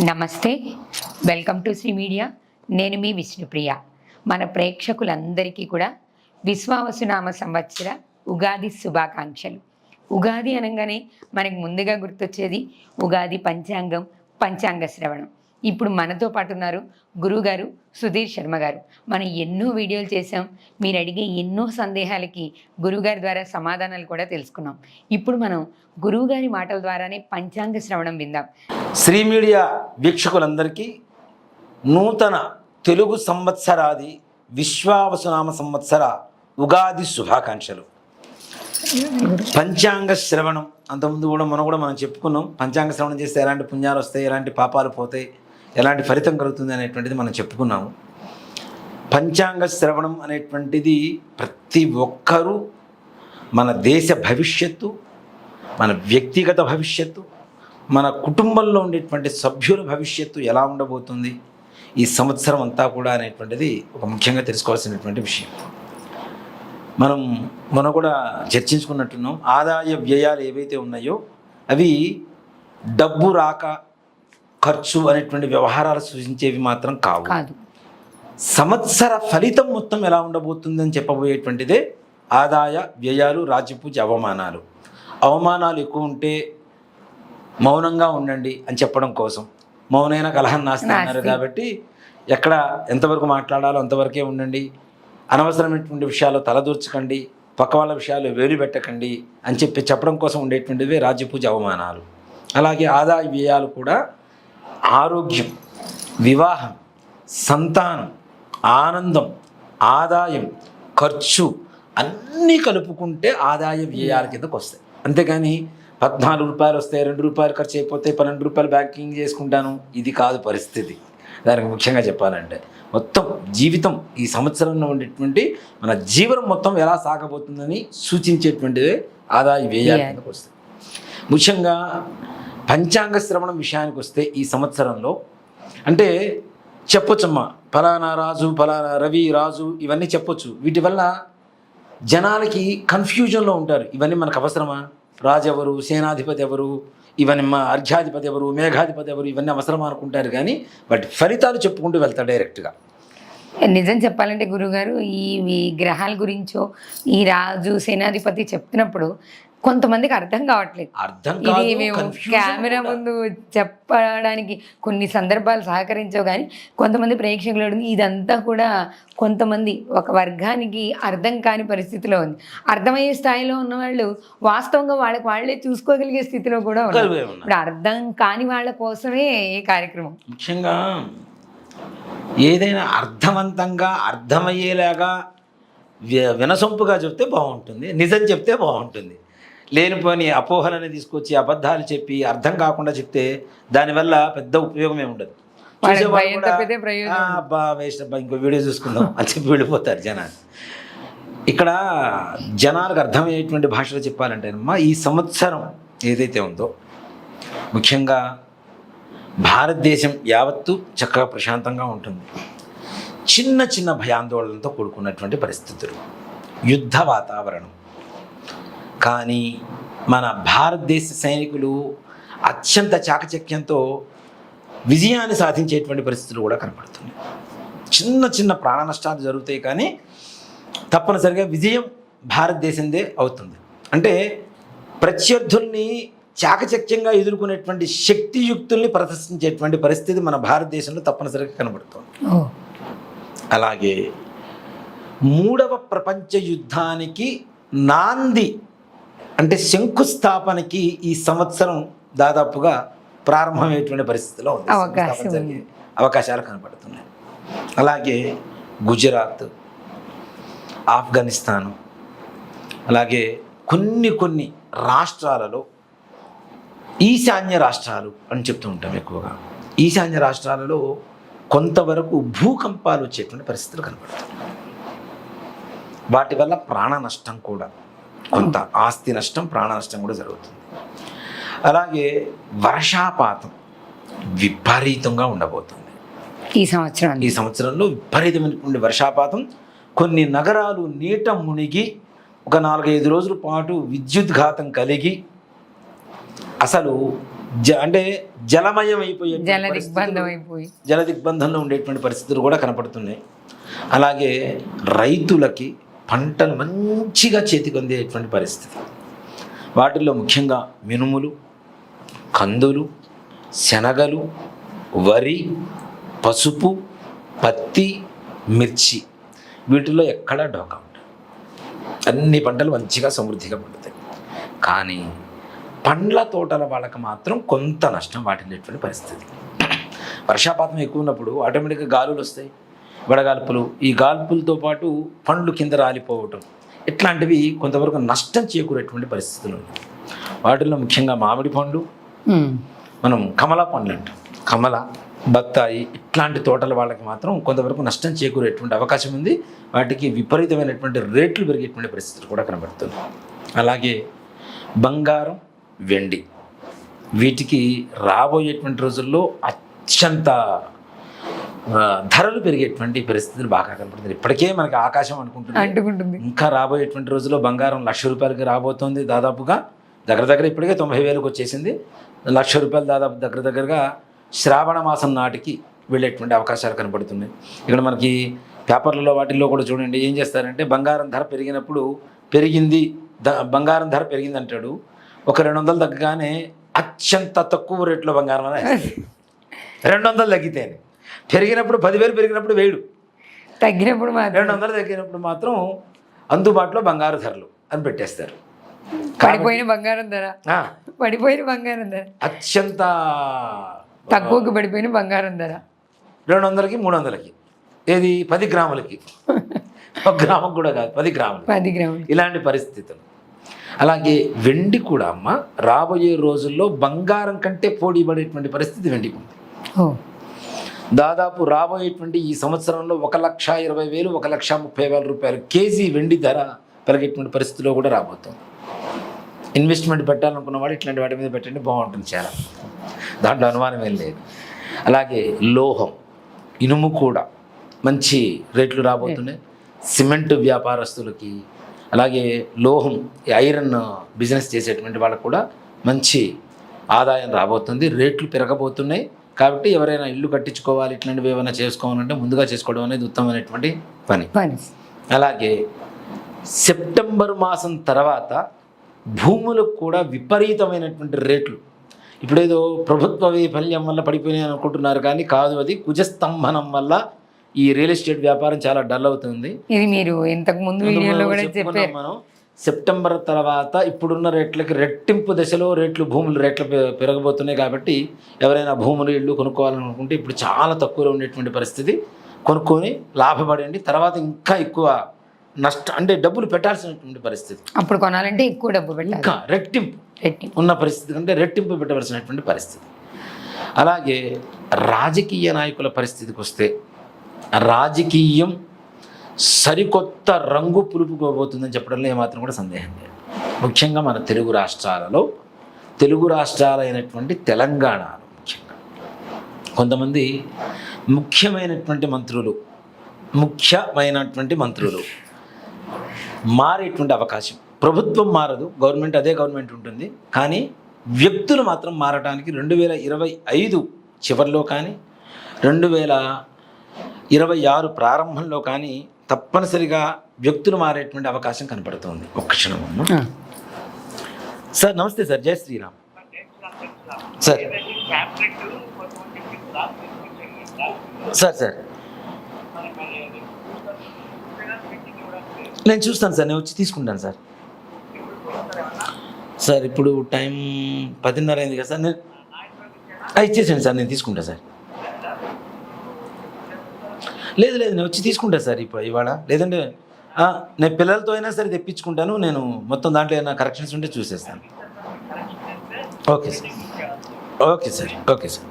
నమస్తే, welcome to Shri media. నేను మీ విష్ణుప్రియ. మన ప్రేక్షకులందరికీ కూడా విశ్వావసునామ సంవత్సర ఉగాది శుభాకాంక్షలు. ఉగాది అనగానే మనకు ముందుగా గుర్తొచ్చేది ఉగాది పంచాంగం, పంచాంగ శ్రవణం. ఇప్పుడు మనతో పాటు ఉన్నారు గురువుగారు సుధీర్ శర్మ గారు. మనం ఎన్నో వీడియోలు చేసాం, మీరు అడిగే ఎన్నో సందేహాలకి గురువుగారి ద్వారా సమాధానాలు కూడా తెలుసుకున్నాం. ఇప్పుడు మనం గురువుగారి మాటల ద్వారానే పంచాంగ శ్రవణం విందాం. శ్రీ మీడియా వీక్షకులందరికీ నూతన తెలుగు సంవత్సరాది విశ్వావసునామ సంవత్సర ఉగాది శుభాకాంక్షలు. పంచాంగ శ్రవణం అంతకుముందు కూడా మనం చెప్పుకున్నాం. పంచాంగ శ్రవణం చేస్తే ఎలాంటి పుణ్యాలు వస్తాయి, ఎలాంటి పాపాలు పోతాయి, ఎలాంటి ఫలితం కలుగుతుంది అనేటువంటిది మనం చెప్పుకున్నాము. పంచాంగ శ్రవణం అనేటువంటిది ప్రతి ఒక్కరూ మన దేశ భవిష్యత్తు, మన వ్యక్తిగత భవిష్యత్తు, మన కుటుంబంలో ఉండేటువంటి సభ్యుల భవిష్యత్తు ఎలా ఉండబోతుంది ఈ సంవత్సరం అంతా కూడా అనేటువంటిది ఒక ముఖ్యంగా తెలుసుకోవాల్సినటువంటి విషయం. మనం కూడా చర్చించుకున్నట్టున్నాం. ఆదాయ వ్యయాలు ఏవైతే ఉన్నాయో అవి డబ్బు రాక ఖర్చు అనేటువంటి వ్యవహారాలు సూచించేవి మాత్రం కావు. సంవత్సర ఫలితం మొత్తం ఎలా ఉండబోతుందని చెప్పబోయేటువంటిదే ఆదాయ వ్యయాలు, రాజ్యపూజ, అవమానాలు. అవమానాలు ఎక్కువ ఉంటే మౌనంగా ఉండండి అని చెప్పడం కోసం, మౌనైన కలహం నాస్తి అన్నారు కాబట్టి ఎక్కడ ఎంతవరకు మాట్లాడాలో అంతవరకే ఉండండి, అనవసరమైనటువంటి విషయాలు తలదూర్చకండి, పక్క వాళ్ళ విషయాలు వేలు పెట్టకండి అని చెప్పడం కోసం ఉండేటువంటివే రాజ్యపూజ, అవమానాలు. అలాగే ఆదాయ వ్యయాలు కూడా ఆరోగ్యం, వివాహం, సంతానం, ఆనందం, ఆదాయం, ఖర్చు అన్నీ కలుపుకుంటే ఆదాయ వ్యయాల కిందకు వస్తాయి. అంతేకాని 14 రూపాయలు వస్తాయి, 2 రూపాయలు ఖర్చు అయిపోతే 12 రూపాయలు బ్యాంకింగ్ చేసుకుంటాను, ఇది కాదు పరిస్థితి. దానికి ముఖ్యంగా చెప్పాలంటే మొత్తం జీవితం ఈ సంవత్సరంలో ఉండేటువంటి మన జీవనం మొత్తం ఎలా సాగబోతుందని సూచించేటువంటిదే ఆదాయ వ్యయాల కిందకు వస్తాయి. ముఖ్యంగా పంచాంగ శ్రవణం విషయానికి వస్తే ఈ సంవత్సరంలో అంటే చెప్పొచ్చమ్మా, ఫలానా రాజు, ఫలానా రవి రాజు, ఇవన్నీ చెప్పొచ్చు. వీటి వల్ల జనాలకి కన్ఫ్యూజన్లో ఉంటారు. ఇవన్నీ మనకు అవసరమా? రాజు ఎవరు, సేనాధిపతి ఎవరు, ఇవన్నీ మా అర్ఘ్యాధిపతి ఎవరు, మేఘాధిపతి ఎవరు, ఇవన్నీ అవసరమా అనుకుంటారు. కానీ వాటి ఫలితాలు చెప్పుకుంటూ వెళ్తారు డైరెక్ట్గా. నిజం చెప్పాలంటే గురుగారు, ఈ గ్రహాల గురించో ఈ రాజు సేనాధిపతి చెప్తున్నప్పుడు కొంతమందికి అర్థం కావట్లేదు. ఇది మేము కెమెరా ముందు చెప్పడానికి కొన్ని సందర్భాలు సహకరించవు, కానీ కొంతమంది ప్రేక్షకులు ఇదంతా కూడా కొంతమంది ఒక వర్గానికి అర్థం కాని పరిస్థితిలో ఉంది. అర్థమయ్యే స్థాయిలో ఉన్నవాళ్ళు వాస్తవంగా వాళ్ళే చూసుకోగలిగే స్థితిలో కూడా ఉన్నారు. ఇప్పుడు అర్థం కాని వాళ్ళ కోసమే ఈ కార్యక్రమం. ముఖ్యంగా ఏదైనా అర్థవంతంగా అర్థమయ్యేలాగా వినసొంపుగా చెప్తే బాగుంటుంది, నిజం చెప్తే బాగుంటుంది. లేనిపోని అపోహలని తీసుకొచ్చి అబద్ధాలు చెప్పి అర్థం కాకుండా చెప్తే దానివల్ల పెద్ద ఉపయోగమే ఉండదు. అబ్బా వేస్ట్ అబ్బా, ఇంకో వీడియో చూసుకుందాం అని చెప్పి వెళ్ళిపోతారు జనాలు. ఇక్కడ జనాలకు అర్థమయ్యేటువంటి భాషలో చెప్పాలంటే అమ్మా, ఈ సంవత్సరం ఏదైతే ఉందో ముఖ్యంగా భారతదేశం యావత్తు చక్కగా ప్రశాంతంగా ఉంటుంది. చిన్న చిన్న భయాందోళనలతో కూడుకున్నటువంటి పరిస్థితులు, యుద్ధ వాతావరణం. కానీ మన భారతదేశ సైనికులు అత్యంత చాకచక్యంతో విజయాన్ని సాధించేటువంటి పరిస్థితులు కూడా కనపడుతున్నాయి. చిన్న చిన్న ప్రాణ నష్టాలు జరుగుతాయి, కానీ తప్పనిసరిగా విజయం భారతదేశందే అవుతుంది. అంటే ప్రత్యర్థుల్ని చాకచక్యంగా ఎదుర్కొనేటువంటి శక్తియుక్తుల్ని ప్రదర్శించేటువంటి పరిస్థితి మన భారతదేశంలో తప్పనిసరిగా కనబడుతుంది. అలాగే 3వ ప్రపంచ యుద్ధానికి నాంది అంటే శంకుస్థాపనకి ఈ సంవత్సరం దాదాపుగా ప్రారంభమయ్యేటువంటి పరిస్థితిలో ఉంది, అవకాశాలు కనపడుతున్నాయి. అలాగే గుజరాత్, ఆఫ్ఘనిస్తాను, అలాగే కొన్ని రాష్ట్రాలలో ఈశాన్య రాష్ట్రాలు అని చెప్తూ ఉంటాం ఎక్కువగా. ఈశాన్య రాష్ట్రాలలో కొంతవరకు భూకంపాలు వచ్చేటువంటి పరిస్థితులు కనపడుతున్నాయి. వాటి వల్ల ప్రాణ నష్టం కూడా, కొంత ఆస్తి నష్టం, ప్రాణ నష్టం కూడా జరుగుతుంది. అలాగే వర్షాపాతం విపరీతంగా ఉండబోతుంది ఈ సంవత్సరంలో. విపరీతమైనటువంటి వర్షాపాతం. కొన్ని నగరాలు నీట మునిగి ఒక 4-5 రోజుల పాటు విద్యుద్ఘాతం కలిగి అసలు అంటే జలమయం అయిపోయే జల దిగ్బంధం అయిపోయి జల దిగ్బంధంలో ఉండేటువంటి పరిస్థితులు కూడా కనపడుతున్నాయి. అలాగే రైతులకి పంటలు మంచిగా చేతికి అందేటువంటి పరిస్థితి. వాటిల్లో ముఖ్యంగా మినుములు, కందులు, శనగలు, వరి, పసుపు, పత్తి, మిర్చి, వీటిల్లో ఎక్కడా డోకా ఉంటుంది. అన్ని పంటలు మంచిగా సమృద్ధిగా పండుతాయి. కానీ పండ్ల తోటల వాళ్ళకి మాత్రం కొంత నష్టం వాటిల్లేటువంటి పరిస్థితి. వర్షాపాతం ఎక్కువ ఉన్నప్పుడు ఆటోమేటిక్గా గాలులు వస్తాయి, వడగాల్పులు. ఈ గాల్పులతో పాటు పండ్లు కింద రాలిపోవటం, ఇట్లాంటివి కొంతవరకు నష్టం చేకూరేటువంటి పరిస్థితులు ఉన్నాయి. వాటిల్లో ముఖ్యంగా మామిడి పండు, మనం కమల పండ్లు అంటాం, కమల, బత్తాయి, ఇట్లాంటి తోటల వాళ్ళకి మాత్రం కొంతవరకు నష్టం చేకూరేటువంటి అవకాశం ఉంది. వాటికి విపరీతమైనటువంటి రేట్లు పెరిగేటువంటి పరిస్థితులు కూడా కనబడుతుంది. అలాగే బంగారం, వెండి, వీటికి రాబోయేటువంటి రోజుల్లో అత్యంత ధరలు పెరిగేటువంటి పరిస్థితులు బాగా కనపడుతుంది. ఇప్పటికే మనకి ఆకాశం అంటుకుంటుంది. ఇంకా రాబోయేటువంటి రోజుల్లో బంగారం 1,00,000 రూపాయలకి రాబోతుంది. దాదాపుగా దగ్గర ఇప్పటికే 90,000కి వచ్చేసింది. 1,00,000 రూపాయలు దాదాపు దగ్గరగా శ్రావణ మాసం నాటికి వెళ్ళేటువంటి అవకాశాలు కనపడుతున్నాయి. ఇక్కడ మనకి పేపర్లలో వాటిల్లో కూడా చూడండి, ఏం చేస్తారంటే బంగారం ధర పెరిగినప్పుడు బంగారం ధర పెరిగింది అంటాడు. ఒక 200 తగ్గగానే అత్యంత తక్కువ రేట్లో బంగారం అనేది 200 తగ్గితేనే, పెరిగినప్పుడు 10,000 పెరిగినప్పుడు 1,000, తగ్గినప్పుడు 200 తగ్గినప్పుడు మాత్రం అందుబాటులో బంగారు ధరలు అని పెట్టేస్తారు. పడిపోయిన బంగారం ధర అత్యంత తక్కువకి పడిపోయిన బంగారం ధర 200కి 300కి, ఏది 10 గ్రాములకి, 1 గ్రామం కూడా కాదు, 10 గ్రాములు, ఇలాంటి పరిస్థితులు. అలాగే వెండి కూడా అమ్మ రాబోయే రోజుల్లో బంగారం కంటే పోటీ పడేటువంటి పరిస్థితి వెండికి ఉంది. దాదాపు రాబోయేటువంటి ఈ సంవత్సరంలో 1,20,000, 1,30,000 రూపాయలు కేజీ వెండి ధర పెరిగేటువంటి పరిస్థితిలో కూడా రాబోతుంది. ఇన్వెస్ట్మెంట్ పెట్టాలనుకున్న వాడు ఇట్లాంటి వాటి మీద పెట్టండి, బాగుంటుంది చాలా, దాంట్లో అనుమానం ఏం లేదు. అలాగే లోహం, ఇనుము కూడా మంచి రేట్లు రాబోతున్నాయి. సిమెంట్ వ్యాపారస్తులకి, అలాగే లోహం, ఐరన్ బిజినెస్ చేసేటువంటి వాళ్ళకు కూడా మంచి ఆదాయం రాబోతుంది. రేట్లు పెరగబోతున్నాయి. కాబట్టి ఎవరైనా ఇల్లు కట్టించుకోవాలి, ఇట్లాంటివి ఏమైనా చేసుకోవాలంటే ముందుగా చేసుకోవడం అనేది ఉత్తమమైనటువంటి పని. అలాగే సెప్టెంబర్ మాసం తర్వాత భూములకు కూడా విపరీతమైనటువంటి రేట్లు. ఇప్పుడేదో ప్రభుత్వ వైఫల్యం వల్ల పడిపోయినాయి అనుకుంటున్నారు, కానీ కాదు, అది కుజస్తంభనం వల్ల ఈ రియల్ ఎస్టేట్ వ్యాపారం చాలా డల్ అవుతుంది. ఇది మీరు ఇంతకు ముందు వీడియోలో కూడా చెప్పారు. మనం సెప్టెంబర్ తర్వాత ఇప్పుడున్న రేట్లకి రెట్టింపు దశలో భూములు రేట్లు పెరగబోతున్నాయి. కాబట్టి ఎవరైనా భూములు, ఇళ్ళు కొనుక్కోవాలనుకుంటే ఇప్పుడు చాలా తక్కువలో ఉండేటువంటి పరిస్థితి. కొనుక్కొని లాభపడండి, తర్వాత ఇంకా ఎక్కువ అంటే డబ్బులు పెట్టాల్సినటువంటి పరిస్థితి. అప్పుడు కొనాలంటే ఎక్కువ డబ్బు పెట్టాలి, ఇంకా రెట్టింపు ఉన్న పరిస్థితి కంటే రెట్టింపు పెట్టవలసినటువంటి పరిస్థితి. అలాగే రాజకీయ నాయకుల పరిస్థితికి వస్తే, రాజకీయం సరికొత్త రంగు పులుపుకోబోతుందని చెప్పడంలో ఏమాత్రం కూడా సందేహం లేదు. ముఖ్యంగా మన తెలుగు రాష్ట్రాలైనటువంటి తెలంగాణలో ముఖ్యంగా కొంతమంది ముఖ్యమైనటువంటి మంత్రులు మారేటువంటి అవకాశం. ప్రభుత్వం మారదు, గవర్నమెంట్ అదే గవర్నమెంట్ ఉంటుంది, కానీ వ్యక్తులు మాత్రం మారడానికి 2025 చివరిలో కానీ 2026 ప్రారంభంలో కానీ తప్పనిసరిగా వ్యక్తులు మారేటువంటి అవకాశం కనపడుతుంది. ఒక్క క్షణం సార్. నమస్తే సార్, జై శ్రీరామ్ సార్. సార్ నేను చూస్తాను సార్, నేను వచ్చి తీసుకుంటాను సార్. సార్ ఇప్పుడు టైం 10:30 అయింది కదా సార్, నేను ఇచ్చేసాను సార్, నేను తీసుకుంటాను సార్. లేదు నేను వచ్చి తీసుకుంటాను సార్ ఇవాళ, లేదంటే నేను పిల్లలతో అయినా సరే తెప్పించుకుంటాను. నేను మొత్తం దాంట్లో ఏమైనా కరెక్షన్స్ ఉంటే చూసేస్తాను. Okay sir, okay sir, okay sir.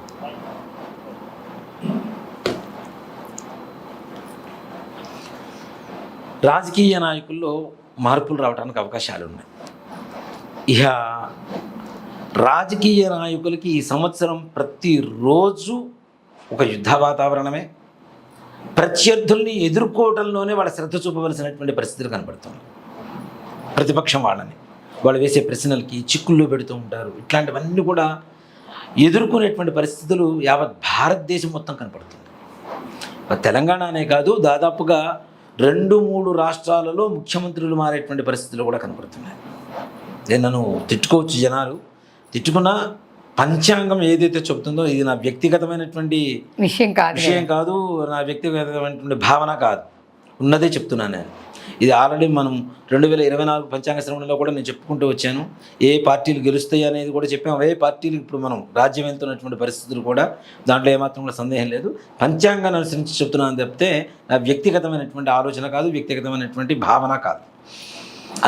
రాజకీయ నాయకుల్లో మార్పులు రావడానికి అవకాశాలు ఉన్నాయి. ఇక రాజకీయ నాయకులకి ఈ సంవత్సరం ప్రతిరోజు ఒక యుద్ధ వాతావరణమే. ప్రత్యర్థుల్ని ఎదుర్కోవడంలోనే వాళ్ళ శ్రద్ధ చూపవలసినటువంటి పరిస్థితులు కనబడుతుంది. ప్రతిపక్షం వాళ్ళు వేసే ప్రశ్నలకి చిక్కుల్లో పెడుతూ ఉంటారు. ఇట్లాంటివన్నీ కూడా ఎదుర్కొనేటువంటి పరిస్థితులు యావత్ భారతదేశం మొత్తం కనపడుతుంది. తెలంగాణ అనే కాదు, దాదాపుగా 2-3 రాష్ట్రాలలో ముఖ్యమంత్రులు మారేటువంటి పరిస్థితులు కూడా కనపడుతున్నాయి. నేను నన్ను తిట్టుకోవచ్చు, జనాలు తిట్టుకున్నా పంచాంగం ఏదైతే చెబుతుందో ఇది నా వ్యక్తిగతమైనటువంటి విషయం కాదు, నా వ్యక్తిగతమైనటువంటి భావన కాదు, ఉన్నదే చెప్తున్నాను నేను. ఇది ఆల్రెడీ మనం 2024 పంచాంగ శ్రవణంలో కూడా నేను చెప్పుకుంటూ వచ్చాను. ఏ పార్టీలు గెలుస్తాయి అనేది కూడా చెప్పాము. అవే పార్టీలు ఇప్పుడు మనం రాజ్యం వెళ్తున్నటువంటి పరిస్థితులు కూడా, దాంట్లో ఏమాత్రం కూడా సందేహం లేదు. పంచాంగాన్ని అనుసరించి చెప్తున్నాను తప్పితే నా వ్యక్తిగతమైనటువంటి ఆలోచన కాదు, వ్యక్తిగతమైనటువంటి భావన కాదు.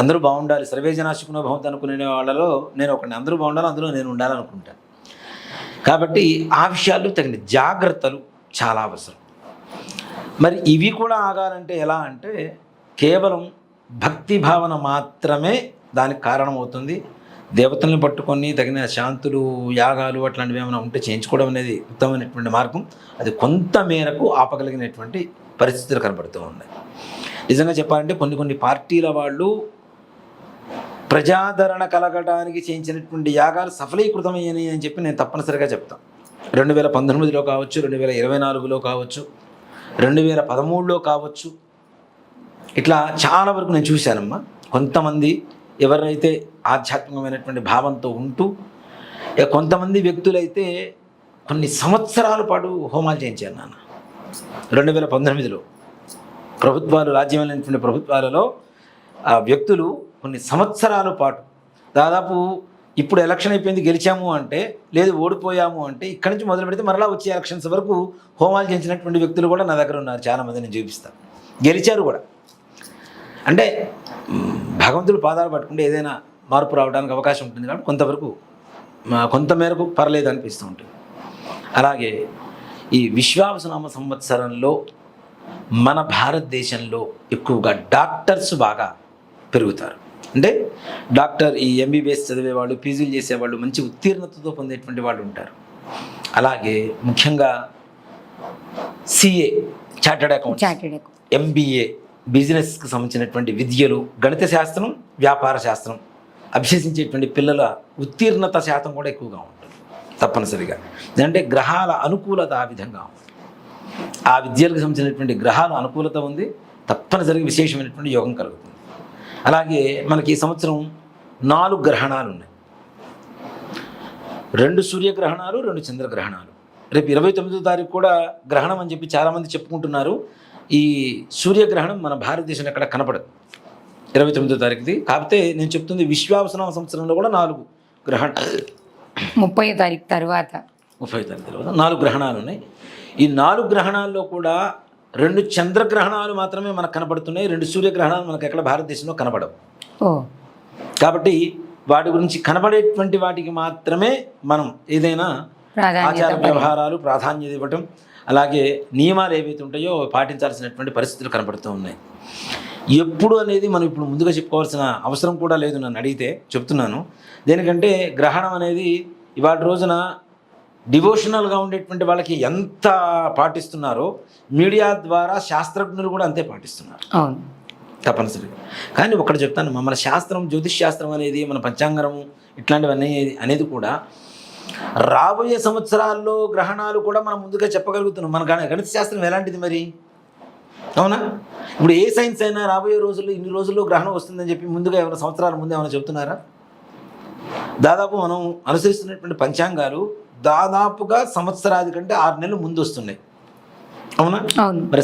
అందరూ బాగుండాలి, సర్వే జనా సుఖినో భవంతు అనుకునే వాళ్ళలో నేను ఒకటి. అందరూ బాగుండాలి, అందులో నేను ఉండాలనుకుంటాను. కాబట్టి ఆ విషయాల్లో తగిన జాగ్రత్తలు చాలా అవసరం. మరి ఇవి కూడా ఆగాలంటే ఎలా అంటే కేవలం భక్తి భావన మాత్రమే దానికి కారణమవుతుంది. దేవతల్ని పట్టుకొని తగిన శాంతులు, యాగాలు అట్లాంటివి ఏమైనా ఉంటే చేయించుకోవడం అనేది ఉత్తమమైనటువంటి మార్గం. అది కొంత మేరకు ఆపగలిగినటువంటి పరిస్థితులు కనబడుతూ ఉన్నాయి. నిజంగా చెప్పాలంటే కొన్ని పార్టీల వాళ్ళు ప్రజాదరణ కలగడానికి చేయించినటువంటి యాగాలు సఫలీకృతమయ్యాయి అని చెప్పి నేను తప్పనిసరిగా చెప్తాను. 2019లో కావచ్చు, 2024లో కావచ్చు, 2013లో కావచ్చు, ఇట్లా చాలా వరకు నేను చూశానమ్మా. కొంతమంది ఎవరైతే ఆధ్యాత్మికమైనటువంటి భావంతో ఉంటూ, కొంతమంది వ్యక్తులైతే కొన్ని సంవత్సరాల పాటు హోమాలు చేయించారు నాన్న. 2019లో ప్రభుత్వాలు, రాజ్యమైనటువంటి ప్రభుత్వాలలో ఆ వ్యక్తులు కొన్ని సంవత్సరాల పాటు, దాదాపు ఇప్పుడు ఎలక్షన్ అయిపోయింది గెలిచాము అంటే, లేదు ఓడిపోయాము అంటే, ఇక్కడి నుంచి మొదలు పెడితే మరలా వచ్చే ఎలక్షన్స్ వరకు హోమాలు చేయించినటువంటి వ్యక్తులు కూడా నా దగ్గర ఉన్నారు. చాలామంది నేను చూపిస్తాను, గెలిచారు కూడా. అంటే భగవంతుడు పాదాలు పట్టుకుంటే ఏదైనా మార్పు రావడానికి అవకాశం ఉంటుంది కాబట్టి కొంతవరకు, కొంత మేరకు పర్లేదు అనిపిస్తూ ఉంటుంది. అలాగే ఈ విశ్వావసునామ సంవత్సరంలో మన భారతదేశంలో ఎక్కువగా డాక్టర్స్ బాగా పెరుగుతారు. అంటే డాక్టర్, ఈ ఎంబీబీఎస్ చదివేవాళ్ళు, పీజీలు చేసేవాళ్ళు, మంచి ఉత్తీర్ణతతో పొందేటువంటి వాళ్ళు ఉంటారు. అలాగే ముఖ్యంగా సిఏ, చార్టెడ్ అకౌంట్, ఎంబీఏ, బిజినెస్కి సంబంధించినటువంటి విద్యలు, గణిత శాస్త్రం, వ్యాపార శాస్త్రం అభ్యసించేటువంటి పిల్లల ఉత్తీర్ణత శాతం కూడా ఎక్కువగా ఉంటుంది తప్పనిసరిగా. అంటే గ్రహాల అనుకూలత ఆ విధంగా ఉంది. ఆ విద్యలకు సంబంధించినటువంటి గ్రహాల అనుకూలత ఉంది, తప్పనిసరిగా విశేషమైనటువంటి యోగం కలుగుతుంది. అలాగే మనకి ఈ సంవత్సరం 4 గ్రహణాలు ఉన్నాయి. 2 సూర్యగ్రహణాలు, 2 చంద్రగ్రహణాలు. రేపు 29వ తారీఖు కూడా గ్రహణం అని చెప్పి చాలామంది చెప్పుకుంటున్నారు. ఈ సూర్యగ్రహణం మన భారతదేశంలో ఎక్కడ కనపడదు 29వ తారీఖుది. కాకపోతే నేను చెప్తుంది విశ్వావసునామ సంవత్సరంలో కూడా 4 గ్రహణాలు, 30వ తారీఖు తర్వాత 4 గ్రహణాలు ఉన్నాయి. ఈ 4 గ్రహణాల్లో కూడా 2 చంద్రగ్రహణాలు మాత్రమే మనకు కనపడుతున్నాయి. 2 సూర్యగ్రహణాలు మనకు ఎక్కడ భారతదేశంలో కనపడవు. కాబట్టి వాటి గురించి కనపడేటువంటి వాటికి మాత్రమే మనం ఏదైనా ఆచార వ్యవహారాలు ప్రాధాన్యత ఇవ్వటం, అలాగే నియమాలు ఏవైతే ఉంటాయో పాటించాల్సినటువంటి పరిస్థితులు కనపడుతూ ఉన్నాయి. ఎప్పుడు అనేది మనం ఇప్పుడు ముందుగా చెప్పుకోవాల్సిన అవసరం కూడా లేదు. నన్ను అడిగితే చెప్తున్నాను. దేనికంటే గ్రహణం అనేది ఇవాళ రోజున డివోషనల్గా ఉండేటువంటి వాళ్ళకి ఎంత పాటిస్తున్నారో మీడియా ద్వారా శాస్త్రజ్ఞులు కూడా అంతే పాటిస్తున్నారు తప్పనిసరిగా. కానీ ఒకటి చెప్తాను, మన శాస్త్రం, జ్యోతిష్ శాస్త్రం అనేది, మన పంచాంగం ఇట్లాంటివన్నీ అనేది కూడా రాబోయే సంవత్సరాల్లో గ్రహణాలు కూడా మనం ముందుగా చెప్పగలుగుతున్నాం. మన గణిత శాస్త్రం ఎలాంటిది మరి, అవునా? ఇప్పుడు ఏ సైన్స్ అయినా రాబోయే రోజుల్లో ఇన్ని రోజుల్లో గ్రహణం వస్తుందని చెప్పి ముందుగా ఏమైనా సంవత్సరాల ముందు ఏమైనా చెబుతున్నారా? దాదాపు మనం అనుసరిస్తున్నటువంటి పంచాంగాలు దాదాపుగా సంవత్సరాది కంటే 6 నెలలు ముందు వస్తున్నాయి, అవునా? మరి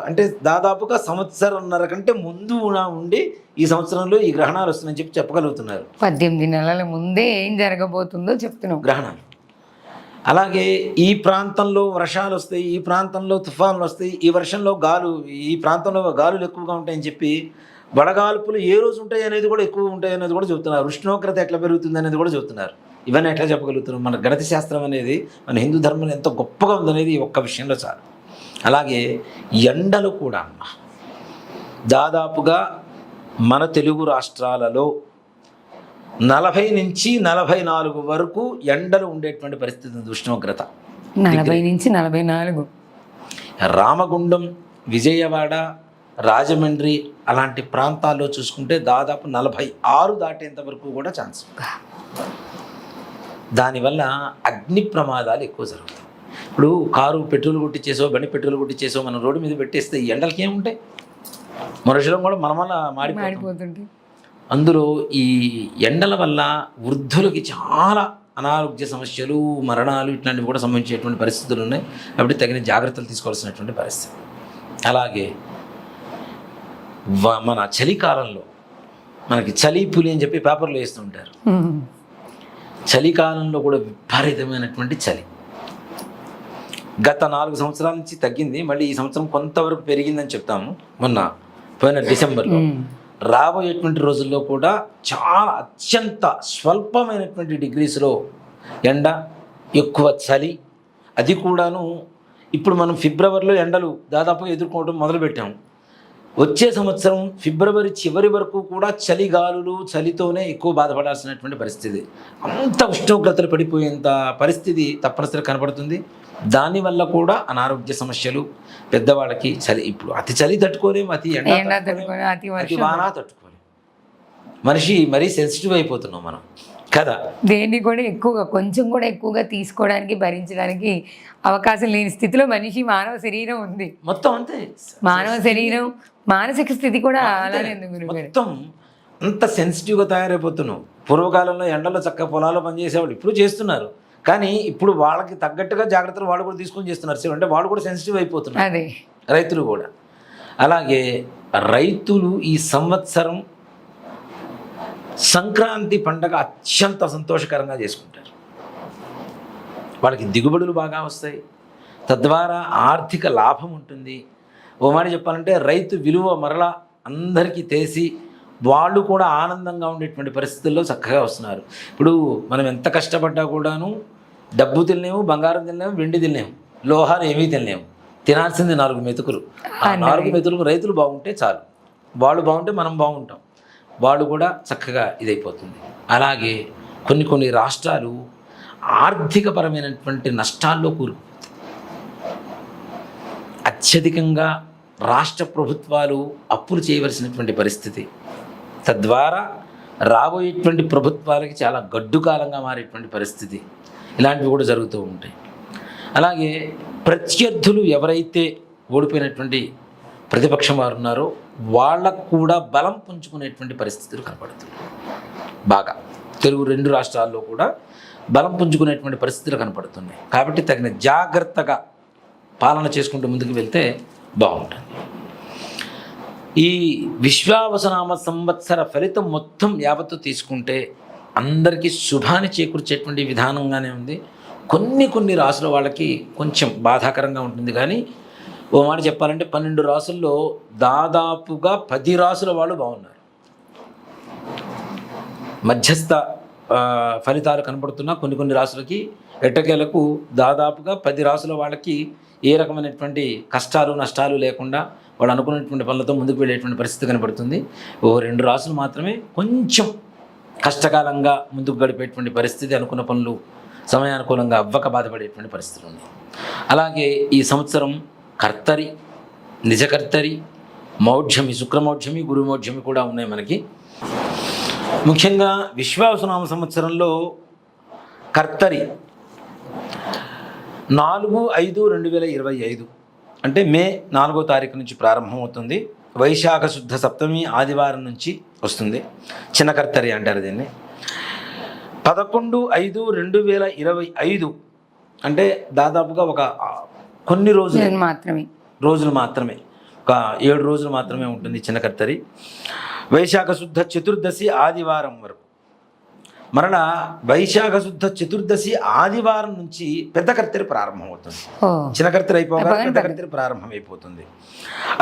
అంటే దాదాపుగా సంవత్సరంన్నర కంటే ముందు ఉండి ఈ సంవత్సరంలో ఈ గ్రహణాలు వస్తున్నాయని చెప్పి చెప్పగలుగుతున్నారు. 18 నెలల ముందే ఏం జరగబోతుందో చెప్తున్నాం గ్రహణాలు. అలాగే ఈ ప్రాంతంలో వర్షాలు వస్తాయి, ఈ ప్రాంతంలో తుఫాన్లు వస్తాయి, ఈ వర్షంలో ఈ ప్రాంతంలో గాలులు ఎక్కువగా ఉంటాయని చెప్పి వడగాల్పులు ఏ రోజు ఉంటాయి అనేది కూడా ఎక్కువ ఉంటాయి అనేది కూడా చెబుతున్నారు. ఉష్ణోగ్రత ఎట్లా పెరుగుతుంది అనేది కూడా చెబుతున్నారు. ఇవన్నీ ఎట్లా చెప్పగలుగుతున్నారు? మన గణిత శాస్త్రం అనేది, మన హిందూ ధర్మం ఎంత గొప్పగా ఉందనేది ఒక్క విషయంలో చాలు. అలాగే ఎండలు కూడా అమ్మ, దాదాపుగా మన తెలుగు రాష్ట్రాలలో 40 నుంచి 44 వరకు ఎండలు ఉండేటువంటి పరిస్థితి ఉంది. ఉష్ణోగ్రత 40 నుంచి 44. రామగుండం, విజయవాడ, రాజమండ్రి అలాంటి ప్రాంతాల్లో చూసుకుంటే దాదాపు 46 దాటేంత వరకు కూడా ఛాన్స్. దానివల్ల అగ్ని ప్రమాదాలు ఎక్కువ జరుగుతాయి. ఇప్పుడు కారు పెట్రోల్ కొట్టించేసో బండి పెట్రోల్ కొట్టించేసో మనం రోడ్డు మీద పెట్టేస్తే ఈ ఎండలకి ఏముంటాయి, మనుషులం కూడా మన వల్ల మాడిపోతుంటే. అందులో ఈ ఎండల వల్ల వృద్ధులకి చాలా అనారోగ్య సమస్యలు, మరణాలు ఇట్లాంటివి కూడా సంభవించేటువంటి పరిస్థితులు ఉన్నాయి. కాబట్టి తగిన జాగ్రత్తలు తీసుకోవాల్సినటువంటి పరిస్థితి. అలాగే మన చలికాలంలో మనకి చలి పులి అని చెప్పి పేపర్లో వేస్తుంటారు. చలికాలంలో కూడా విపరీతమైనటువంటి చలి. గత 4 సంవత్సరాల నుంచి తగ్గింది, మళ్ళీ ఈ సంవత్సరం కొంతవరకు పెరిగిందని చెప్తాము. మొన్న పోయిన డిసెంబర్లో రాబోయేటువంటి రోజుల్లో కూడా చాలా అత్యంత స్వల్పమైనటువంటి డిగ్రీస్లో ఎండ, ఎక్కువ చలి. అది కూడాను ఇప్పుడు మనం ఫిబ్రవరిలో ఎండలు దాదాపుగా ఎదుర్కోవడం మొదలుపెట్టాము. వచ్చే సంవత్సరం ఫిబ్రవరి చివరి వరకు కూడా చలిగాలులు, చలితోనే ఎక్కువ బాధపడాల్సినటువంటి పరిస్థితి. అంత ఉష్ణోగ్రతలు పడిపోయేంత పరిస్థితి తప్పనిసరి కనబడుతుంది. దానివల్ల కూడా అనారోగ్య సమస్యలు పెద్దవాళ్ళకి. చలి ఇప్పుడు అతి చలి తట్టుకోలేము, అతి ఎండ అతి వాన తట్టుకోలేము. మనిషి మరీ సెన్సిటివ్ అయిపోతున్నాం మనం కదా. దేన్ని కూడా ఎక్కువగా కొంచెం కూడా ఎక్కువగా తీసుకోవడానికి, భరించడానికి అవకాశం లేని స్థితిలో మనిషి మానవ శరీరం ఉంది. మొత్తం అంతే, మానవ శరీరం, మానసిక స్థితి కూడా అలానే ఉంది. మొత్తం అంత సెన్సిటివ్గా తయారైపోతున్నాం. పూర్వకాలంలో ఎండలో చక్కగా పొలాల్లో పనిచేసేవాళ్ళు ఇప్పుడు చేస్తున్నారు, కానీ ఇప్పుడు వాళ్ళకి తగ్గట్టుగా జాగ్రత్తలు వాళ్ళు కూడా తీసుకొని చేస్తున్నారు. అంటే వాళ్ళు కూడా సెన్సిటివ్ అయిపోతున్నారు, అదే రైతులు కూడా. అలాగే రైతులు ఈ సంవత్సరం సంక్రాంతి పండగ అత్యంత సంతోషకరంగా చేసుకుంటారు. వాళ్ళకి దిగుబడులు బాగా వస్తాయి, తద్వారా ఆర్థిక లాభం ఉంటుంది. ఓ మాట చెప్పాలంటే రైతు విలువ మరలా అందరికీ తెలిసి వాళ్ళు కూడా ఆనందంగా ఉండేటువంటి పరిస్థితుల్లో చక్కగా వస్తున్నారు. ఇప్పుడు మనం ఎంత కష్టపడ్డా కూడాను డబ్బు తినలేము, బంగారం తినలేము, వెండి తినలేము, లోహాలు ఏమీ తినలేము. తినాల్సింది 4 మెతుకులు. ఆ 4 మెతుకులు రైతులు బాగుంటే చాలు, వాళ్ళు బాగుంటే మనం బాగుంటాం. వాళ్ళు కూడా చక్కగా ఇదైపోతుంది. అలాగే కొన్ని రాష్ట్రాలు ఆర్థికపరమైనటువంటి నష్టాల్లో కూరుకుపోతాయి. అత్యధికంగా రాష్ట్ర ప్రభుత్వాలు అప్పులు చేయవలసినటువంటి పరిస్థితి. తద్వారా రాబోయేటువంటి ప్రభుత్వాలకి చాలా గడ్డు కాలంగా మారేటువంటి పరిస్థితి. ఇలాంటివి కూడా జరుగుతూ ఉంటాయి. అలాగే ప్రత్యర్థులు ఎవరైతే ఓడిపోయినటువంటి ప్రతిపక్షం వారు ఉన్నారో వాళ్ళకు కూడా బలం పుంజుకునేటువంటి పరిస్థితులు కనపడుతున్నాయి. బాగా తెలుగు 2 రాష్ట్రాల్లో కూడా బలం పుంజుకునేటువంటి పరిస్థితులు కనపడుతున్నాయి. కాబట్టి తగిన జాగ్రత్తగా పాలన చేసుకుంటూ ముందుకు వెళ్తే బాగుంటుంది. ఈ విశ్వావసనామ సంవత్సర ఫలితం మొత్తం యావత్తు తీసుకుంటే అందరికీ శుభాన్ని చేకూర్చేటువంటి విధానంగానే ఉంది. కొన్ని రాసుల వాళ్ళకి కొంచెం బాధాకరంగా ఉంటుంది. కానీ ఓ మాట చెప్పాలంటే 12 రాసుల్లో దాదాపుగా 10 రాసుల వాళ్ళు బాగున్నారు. మధ్యస్థ ఫలితాలు కనపడుతున్నా కొన్ని రాసులకి ఎట్టకేలకు దాదాపుగా 10 రాసుల వాళ్ళకి ఏ రకమైనటువంటి కష్టాలు నష్టాలు లేకుండా వాళ్ళు అనుకున్నటువంటి పనులతో ముందుకు వెళ్ళేటువంటి పరిస్థితి కనపడుతుంది. 2 రాసులు మాత్రమే కొంచెం కష్టకాలంగా ముందుకు గడిపేటువంటి పరిస్థితి, అనుకున్న పనులు సమయానుకూలంగా అవ్వక బాధపడేటువంటి పరిస్థితులు ఉన్నాయి. అలాగే ఈ సంవత్సరం కర్తరి, నిజకర్తరి, మౌఢ్యమి, శుక్రమౌఢ్యమి, గురుమౌఢ్యమి కూడా ఉన్నాయి మనకి. ముఖ్యంగా విశ్వావసునామ సంవత్సరంలో కర్తరి 4/5/2025 అంటే మే 4వ తారీఖు నుంచి ప్రారంభమవుతుంది. వైశాఖ శుద్ధ సప్తమి ఆదివారం నుంచి వస్తుంది. చిన్న కర్తరి అంటారు దీన్ని. 11/5/2025 అంటే దాదాపుగా ఒక కొన్ని రోజులు మాత్రమే, ఒక 7 రోజులు మాత్రమే ఉంటుంది చిన్న కర్తరి. వైశాఖ శుద్ధ చతుర్దశి ఆదివారం వరకు. మరలా వైశాఖ శుద్ధ చతుర్దశి ఆదివారం నుంచి పెద్ద కర్తరి ప్రారంభమవుతుంది. చిన్న కర్తరి అయిపోగా పెద్ద కర్తరి ప్రారంభమైపోతుంది.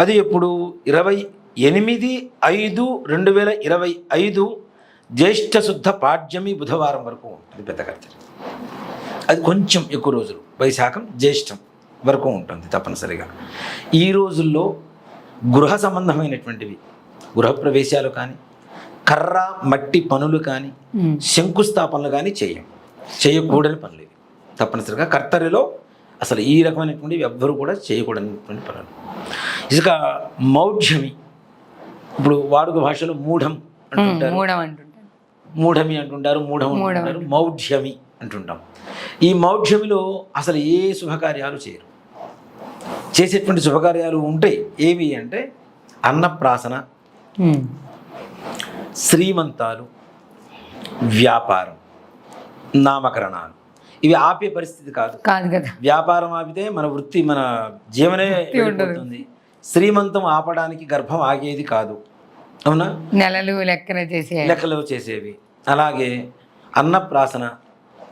అది ఎప్పుడు 28/5/2025 జ్యేష్ఠ శుద్ధ పాడ్యమి బుధవారం వరకు ఉంటుంది పెద్ద కర్తరి. అది కొంచెం ఎక్కువ రోజులు, వైశాఖం జ్యేష్టం వరకు ఉంటుంది తప్పనిసరిగా. ఈ రోజుల్లో గృహ సంబంధమైనటువంటివి, గృహప్రవేశాలు కానీ, కర్ర మట్టి పనులు కానీ, శంకుస్థాపనలు కానీ చేయకూడని పనులు ఇవి తప్పనిసరిగా. కర్తరిలో అసలు ఈ రకమైనటువంటివి ఎవ్వరూ కూడా చేయకూడనటువంటి పనులు. ఇసుక మౌఢ్యమి, ఇప్పుడు వాడుక భాషలో మూఢం అంటుంటారు, మూఢమి అంటుంటారు, మూఢం అంటుంటారు. మౌఢ్యమి అంటుంటాం. ఈ మౌఢ్యమిలో అసలు ఏ శుభకార్యాలు చేయరు. చేసేటువంటి శుభకార్యాలు ఉంటాయి. ఏవి అంటే అన్నప్రాసన, శ్రీమంతాలు, వ్యాపారం, నామకరణాలు. ఇవి ఆపే పరిస్థితి కాదు కదా. వ్యాపారం ఆపితే మన వృత్తి, మన జీవనే వెళ్ళిపోతుంది. శ్రీమంతం ఆపడానికి గర్భం ఆగేది కాదు, అవునా? లెక్కలు చేసేవి. అలాగే అన్నప్రాసన,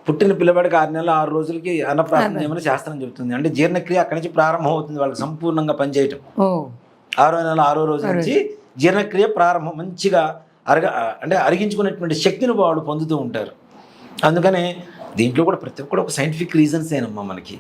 పుట్టిన పిల్లవాడికి 6 నెలలు 6 రోజులకి అన్నప్రాసన చేయమని శాస్త్రం చెబుతుంది. అంటే జీర్ణక్రియ అక్కడి నుంచి ప్రారంభం అవుతుంది, వాళ్ళకి సంపూర్ణంగా పనిచేయటం. 6వ నెల 6వ రోజు నుంచి జీర్ణక్రియ ప్రారంభం. మంచిగా అరిగించుకునేటువంటి శక్తిని వాళ్ళు పొందుతూ ఉంటారు. అందుకనే దీంట్లో కూడా ప్రతి ఒక్కటి ఒక సైంటిఫిక్ రీజన్స్ ఏనమ్మా మనకి.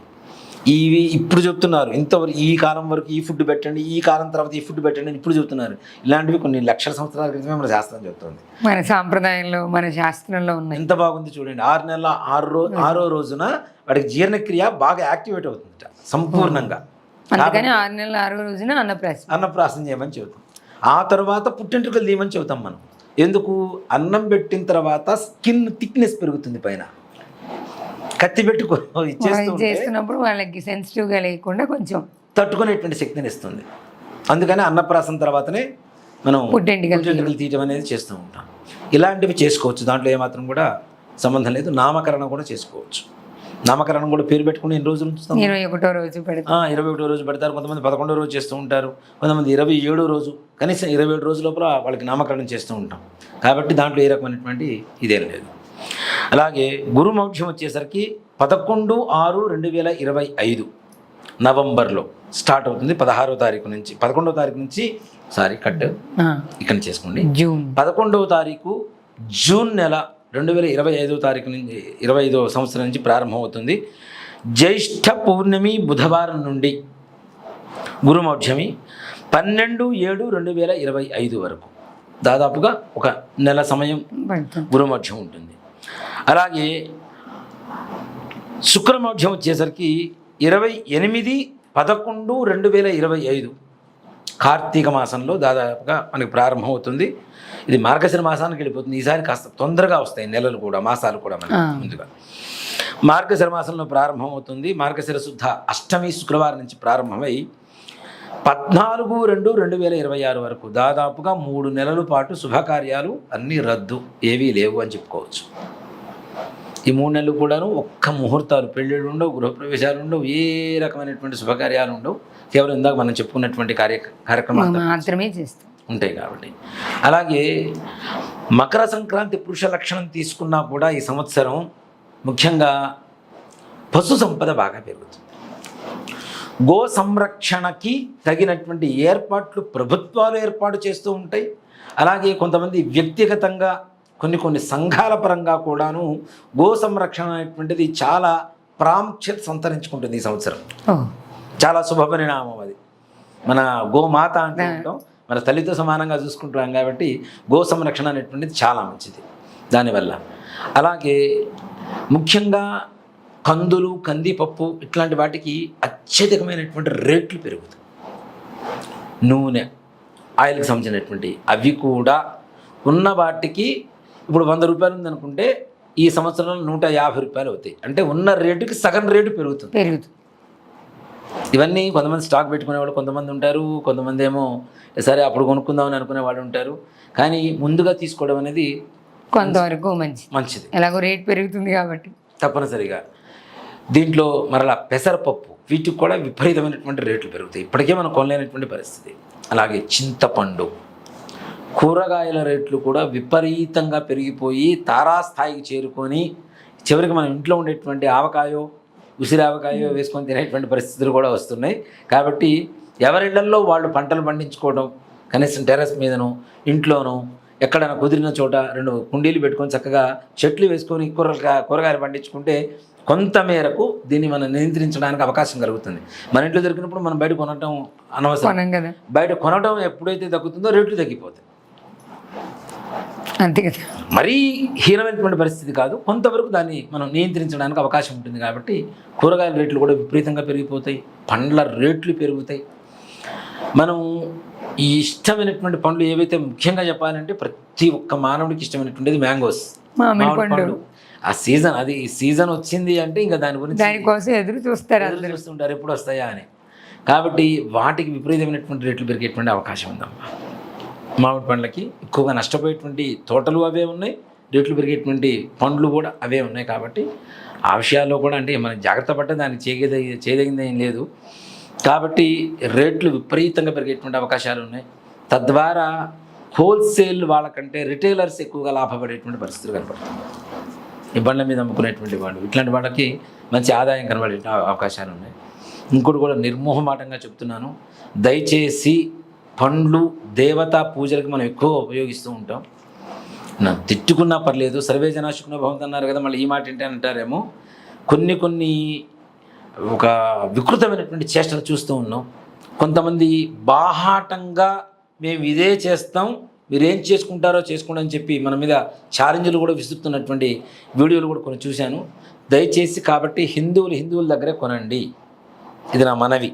ఇవి ఇప్పుడు చెప్తున్నారు, ఇంతవరకు ఈ కాలం వరకు ఈ ఫుడ్ పెట్టండి, ఈ కాలం తర్వాత ఈ ఫుడ్ పెట్టండి అని ఇప్పుడు చెప్తున్నారు. ఇలాంటివి కొన్ని లక్షల సంవత్సరాల క్రితమే మన శాస్త్రం చెప్తుంది, మన సాంప్రదాయంలో, మన శాస్త్రంలో ఉన్నాయి. ఎంత బాగుంది చూడండి. 6 నెలల 6వ రోజున వాడికి జీర్ణక్రియ బాగా యాక్టివేట్ అవుతుందట సంపూర్ణంగా. అందుకని 6 నెలల 6వ రోజున అన్నప్రాసన చేయమని చెబుతాం. ఆ తర్వాత పుట్టింటికలు తీయమని చెబుతాం మనం. ఎందుకు? అన్నం పెట్టిన తర్వాత స్కిన్ థిక్నెస్ పెరుగుతుంది, పైన కత్తి పెట్టుకో చేస్తున్నప్పుడు వాళ్ళకి సెన్సిటివ్గా లేకుండా కొంచెం తట్టుకునేటువంటి శక్తిని ఇస్తుంది. అందుకని అన్నప్రాసన తర్వాతనే మనం పుట్టింటికలు తీయటం అనేది చేస్తూ ఉంటాం. ఇలాంటివి చేసుకోవచ్చు, దాంట్లో ఏమాత్రం కూడా సంబంధం లేదు. నామకరణం కూడా చేసుకోవచ్చు. నామకరణం కూడా పేరు పెట్టుకుని ఎన్ని రోజులు ఉంచుతాం? 21వ రోజు పెడతారు. కొంతమంది 11వ రోజు చేస్తూ ఉంటారు, కొంతమంది 27వ రోజు, కనీసం 27 రోజుల లోపల వాళ్ళకి నామకరణం చేస్తూ ఉంటాం. కాబట్టి దాంట్లో ఏ రకమైనటువంటి ఇదేం లేదు. అలాగే గురుమౌఢ్యం వచ్చేసరికి 11/6/2025 నవంబర్లో స్టార్ట్ అవుతుంది. 16వ తారీఖు నుంచి 11వ తారీఖు నుంచి ఇక్కడ చేసుకోండి. 11వ తారీఖు జూన్ నెల 2025వ తారీఖు నుంచి 25వ సంవత్సరం నుంచి ప్రారంభమవుతుంది. జ్యేష్ఠ పౌర్ణమి బుధవారం నుండి గురుమౌఢ్యమి 12/7/2025 వరకు దాదాపుగా ఒక నెల సమయం గురుమౌఢ్యం ఉంటుంది. అలాగే శుక్రమౌఢ్యం వచ్చేసరికి 28/11/2025 కార్తీక మాసంలో దాదాపుగా మనకి ప్రారంభమవుతుంది. ఇది మార్గశిర మాసానికి వెళ్ళిపోతుంది. ఈసారి కాస్త తొందరగా వస్తాయి నెలలు కూడా, మాసాలు కూడా మనకి ముందుగా. మార్గశిర మాసంలో ప్రారంభమవుతుంది. మార్గశిర శుద్ధ అష్టమి శుక్రవారం నుంచి ప్రారంభమై 14/2/2026 వరకు దాదాపుగా 3 నెలల పాటు శుభకార్యాలు అన్నీ రద్దు, ఏవీ లేవు అని చెప్పుకోవచ్చు. ఈ 3 నెలలు కూడాను ఒక్క ముహూర్తాలు, పెళ్ళిళ్ళు ఉండవు, గృహప్రవేశాలు ఉండవు, ఏ రకమైనటువంటి శుభకార్యాలు ఉండవు. కేవలం ఇందాక మనం చెప్పుకున్నటువంటి కార్యక్రమాలు మాత్రమే చేస్తాం ఉంటాయి కాబట్టి. అలాగే మకర సంక్రాంతి పురుష లక్షణం తీసుకున్నా కూడా ఈ సంవత్సరం ముఖ్యంగా పశు సంపద బాగా పెరుగుతుంది. గో సంరక్షణకి తగినటువంటి ఏర్పాట్లు ప్రభుత్వాలు ఏర్పాటు చేస్తూ ఉంటాయి. అలాగే కొంతమంది వ్యక్తిగతంగా కొన్ని సంఘాల పరంగా కూడాను గో సంరక్షణ అనేటువంటిది చాలా ప్రాముఖ్యత సంతరించుకుంటుంది ఈ సంవత్సరం. చాలా శుభ పరిణామం అది. మన గోమాత అంటూ ఉంటాం, మన తల్లితో సమానంగా చూసుకుంటున్నాం కాబట్టి గో సంరక్షణ అనేటువంటిది చాలా మంచిది దానివల్ల. అలాగే ముఖ్యంగా కందులు, కందిపప్పు ఇట్లాంటి వాటికి అత్యధికమైనటువంటి రేట్లు పెరుగుతాయి. నూనె, ఆయిల్కి సంబంధించినటువంటి అవి కూడా ఉన్న వాటికి ఇప్పుడు 100 రూపాయలు ఉందనుకుంటే ఈ సంవత్సరంలో 150 రూపాయలు అవుతాయి. అంటే ఉన్న రేటుకి సగం రేటు పెరుగుతుంది. ఇవన్నీ కొంతమంది స్టాక్ పెట్టుకునేవాళ్ళు కొంతమంది ఉంటారు, కొంతమంది ఏమో సరే అప్పుడు కొనుక్కుందామని అనుకునే వాళ్ళు ఉంటారు. కానీ ముందుగా తీసుకోవడం అనేది కొంతవరకు మంచిది. ఎలాగో రేట్ పెరుగుతుంది కాబట్టి తప్పనిసరిగా. దీంట్లో మరలా పెసరపప్పు, వీటికి కూడా విపరీతమైనటువంటి రేట్లు పెరుగుతాయి. ఇప్పటికే మనం కొనలేనటువంటి పరిస్థితి. అలాగే చింతపండు, కూరగాయల రేట్లు కూడా విపరీతంగా పెరిగిపోయి తారాస్థాయికి చేరుకొని చివరికి మనం ఇంట్లో ఉండేటువంటి ఆవకాయో, ఉసిరి ఆవకాయో వేసుకొని తినేటువంటి పరిస్థితులు కూడా వస్తున్నాయి. కాబట్టి ఎవరిళ్లల్లో వాళ్ళు పంటలు పండించుకోవడం, కనీసం టెర్రస్ మీదనో ఇంట్లోనో ఎక్కడైనా కుదిరిన చోట 2 కుండీలు పెట్టుకొని చక్కగా చెట్లు వేసుకొని కూరగాయలు పండించుకుంటే కొంత మేరకు దీన్ని మనం నియంత్రించడానికి అవకాశం కలుగుతుంది. మన ఇంట్లో దొరికినప్పుడు మనం బయట కొనటం అనవసరం. బయట కొనటం ఎప్పుడైతే తగ్గుతుందో రేట్లు తగ్గిపోతాయి. అంతే కదా. మరీ హీనమైనటువంటి పరిస్థితి కాదు, కొంతవరకు దాన్ని మనం నియంత్రించడానికి అవకాశం ఉంటుంది. కాబట్టి కూరగాయల రేట్లు కూడా విపరీతంగా పెరిగిపోతాయి, పండ్ల రేట్లు పెరుగుతాయి. మనం ఈ ఇష్టమైనటువంటి పండ్లు ఏవైతే ముఖ్యంగా చెప్పాలంటే ప్రతి ఒక్క మానవుడికి ఇష్టమైనటువంటిది మ్యాంగోస్, మామిడి పండు. ఆ సీజన్ అది ఈ సీజన్ వచ్చింది అంటే ఇంకా దాని గురించి దానికోసం ఎదురు చూస్తారు ఎదురు చూస్తుంటారు ఎప్పుడు వస్తాయా అని. కాబట్టి వాటికి విపరీతమైనటువంటి రేట్లు పెరిగేటువంటి అవకాశం ఉందమ్మా. మామిడి పండ్లకి ఎక్కువగా నష్టపోయేటువంటి తోటలు అవే ఉన్నాయి, రేట్లు పెరిగేటువంటి పండ్లు కూడా అవే ఉన్నాయి. కాబట్టి ఆ విషయాల్లో కూడా అంటే మనం జాగ్రత్త పడ్డ దానికి చేయదగింది ఏం లేదు. కాబట్టి రేట్లు విపరీతంగా పెరిగేటువంటి అవకాశాలు ఉన్నాయి. తద్వారా హోల్సేల్ వాళ్ళకంటే రిటైలర్స్ ఎక్కువగా లాభపడేటువంటి పరిస్థితులు కనపడుతుంది. ఈ బండ్ల మీద అమ్ముకునేటువంటి వాళ్ళు ఇట్లాంటి వాళ్ళకి మంచి ఆదాయం కనబడే అవకాశాలు ఉన్నాయి. ఇంకోటి కూడా నిర్మోహమాటంగా చెప్తున్నాను, దయచేసి పండ్లు దేవతా పూజలకు మనం ఎక్కువ ఉపయోగిస్తూ ఉంటాం. నా తిట్టుకున్నా పర్లేదు, సర్వే జనాశుకున్న భవంతి అన్నారు కదా, మళ్ళీ ఈ మాట ఏంటి అంటారేమో. కొన్ని ఒక వికృతమైనటువంటి చేష్టలు చూస్తూ ఉన్నాం. కొంతమంది బాహాటంగా మేము ఇదే చేస్తాం, మీరేం చేసుకుంటారో చేసుకోండి అని చెప్పి మన మీద ఛాలెంజ్లు కూడా విసురుతున్నటువంటి వీడియోలు కూడా కొన్ని చూశాను. దయచేసి కాబట్టి హిందువుల దగ్గరే కొనండి, ఇది నా మనవి.